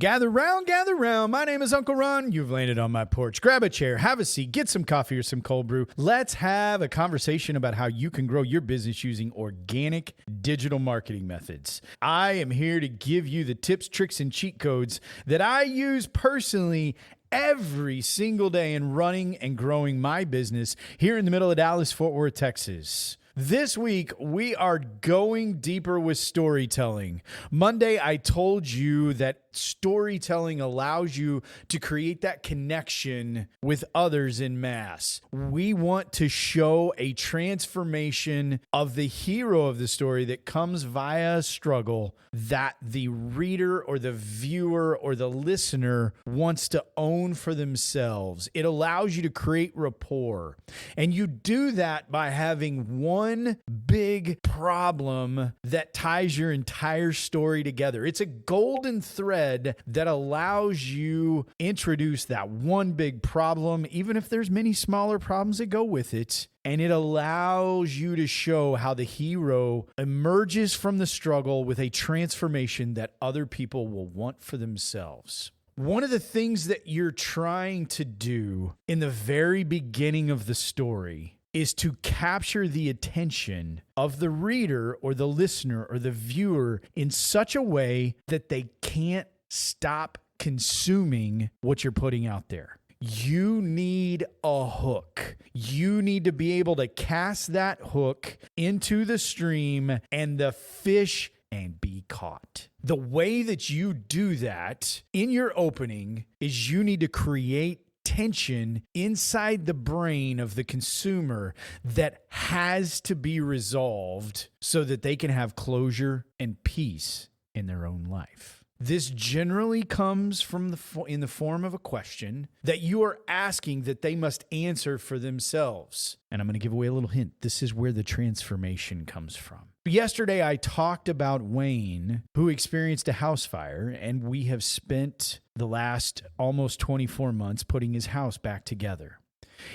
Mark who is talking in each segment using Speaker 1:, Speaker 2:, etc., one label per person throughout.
Speaker 1: Gather round, gather round. My name is Uncle Ron. You've landed on my porch. Grab a chair, have a seat, get some coffee or some cold brew. Let's have a conversation about how you can grow your business using organic digital marketing methods. I am here to give you the tips, tricks, and cheat codes that I use personally every single day in running and growing my business here in the middle of Dallas, Fort Worth, Texas. This week, we are going deeper with storytelling. Monday, I told you that storytelling allows you to create that connection with others in mass. We want to show a transformation of the hero of the story that comes via a struggle that the reader or the viewer or the listener wants to own for themselves. It allows you to create rapport. And you do that by having one big problem that ties your entire story together. It's a golden thread that allows you introduce that one big problem, even if there's many smaller problems that go with it. And it allows you to show how the hero emerges from the struggle with a transformation that other people will want for themselves. One of the things that you're trying to do in the very beginning of the story is to capture the attention of the reader or the listener or the viewer in such a way that they can't stop consuming what you're putting out there. You need a hook. You need to be able to cast that hook into the stream and the fish and be caught. The way that you do that in your opening is you need to create tension inside the brain of the consumer that has to be resolved so that they can have closure and peace in their own life. This generally comes from in the form of a question that you are asking that they must answer for themselves. And I'm going to give away a little hint. This is where the transformation comes from. Yesterday, I talked about Wayne, who experienced a house fire, and we have spent the last almost 24 months putting his house back together.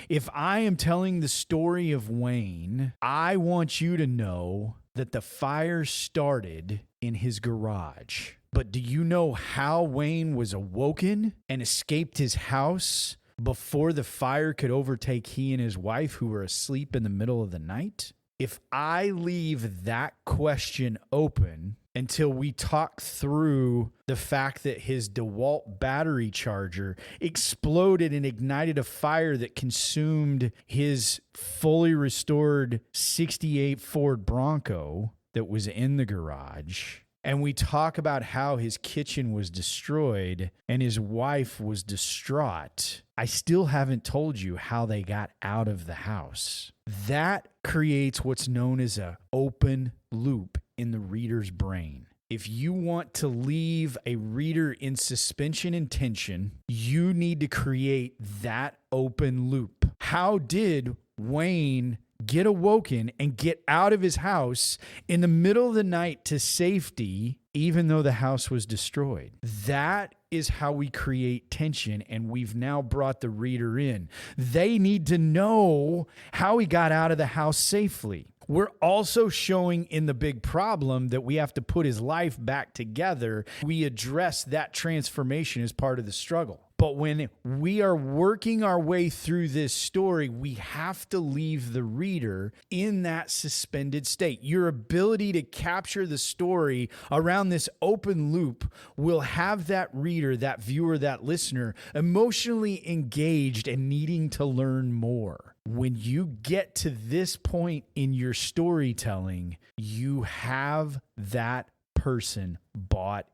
Speaker 1: If I am telling the story of Wayne, I want you to know that the fire started in his garage. But do you know how Wayne was awoken and escaped his house before the fire could overtake he and his wife, who were asleep in the middle of the night? If I leave that question open until we talk through the fact that his DeWalt battery charger exploded and ignited a fire that consumed his fully restored 68 Ford Bronco that was in the garage, and we talk about how his kitchen was destroyed and his wife was distraught, I still haven't told you how they got out of the house. That creates what's known as an open loop in the reader's brain. If you want to leave a reader in suspension and tension, you need to create that open loop. How did Wayne get awoken and get out of his house in the middle of the night to safety, even though the house was destroyed? That is how we create tension, and we've now brought the reader in. They need to know how he got out of the house safely. We're also showing in the big problem that we have to put his life back together. We address that transformation as part of the struggle. But when we are working our way through this story, we have to leave the reader in that suspended state. Your ability to capture the story around this open loop will have that reader, that viewer, that listener emotionally engaged and needing to learn more. When you get to this point in your storytelling, you have that person bought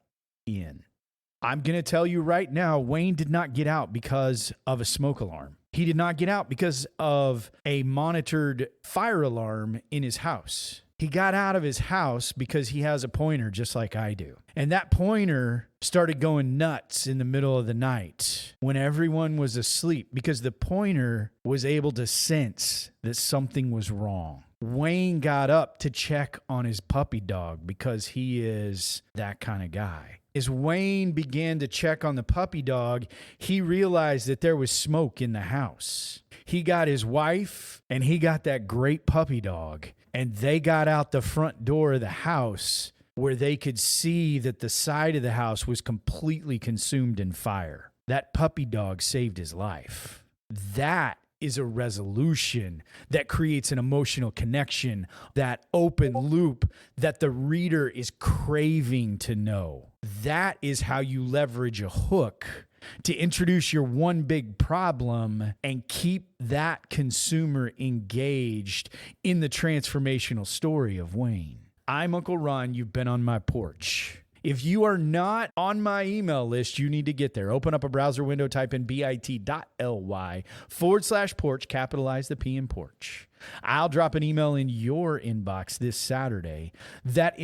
Speaker 1: in. I'm going to tell you right now, Wayne did not get out because of a smoke alarm. He did not get out because of a monitored fire alarm in his house. He got out of his house because he has a pointer just like I do. And that pointer started going nuts in the middle of the night when everyone was asleep because the pointer was able to sense that something was wrong. Wayne got up to check on his puppy dog because he is that kind of guy. As Wayne began to check on the puppy dog, he realized that there was smoke in the house. He got his wife and he got that great puppy dog, and they got out the front door of the house where they could see that the side of the house was completely consumed in fire. That puppy dog saved his life. That is a resolution that creates an emotional connection, that open loop that the reader is craving to know. That is how you leverage a hook to introduce your one big problem and keep that consumer engaged in the transformational story of Wayne. I'm Uncle Ron. You've been on my porch. If you are not on my email list, you need to get there. Open up a browser window, type in bit.ly/porch, capitalize the P in porch. I'll drop an email in your inbox this Saturday that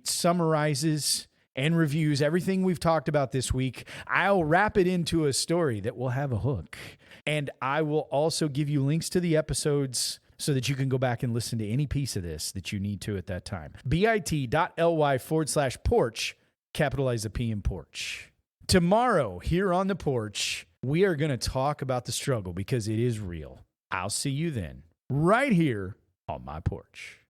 Speaker 1: summarizes and reviews everything we've talked about this week. I'll wrap it into a story that will have a hook. And I will also give you links to the episodes so that you can go back and listen to any piece of this that you need to at that time. bit.ly/porch, capitalize the P in porch. Tomorrow, here on the porch, we are going to talk about the struggle because it is real. I'll see you then, right here on my porch.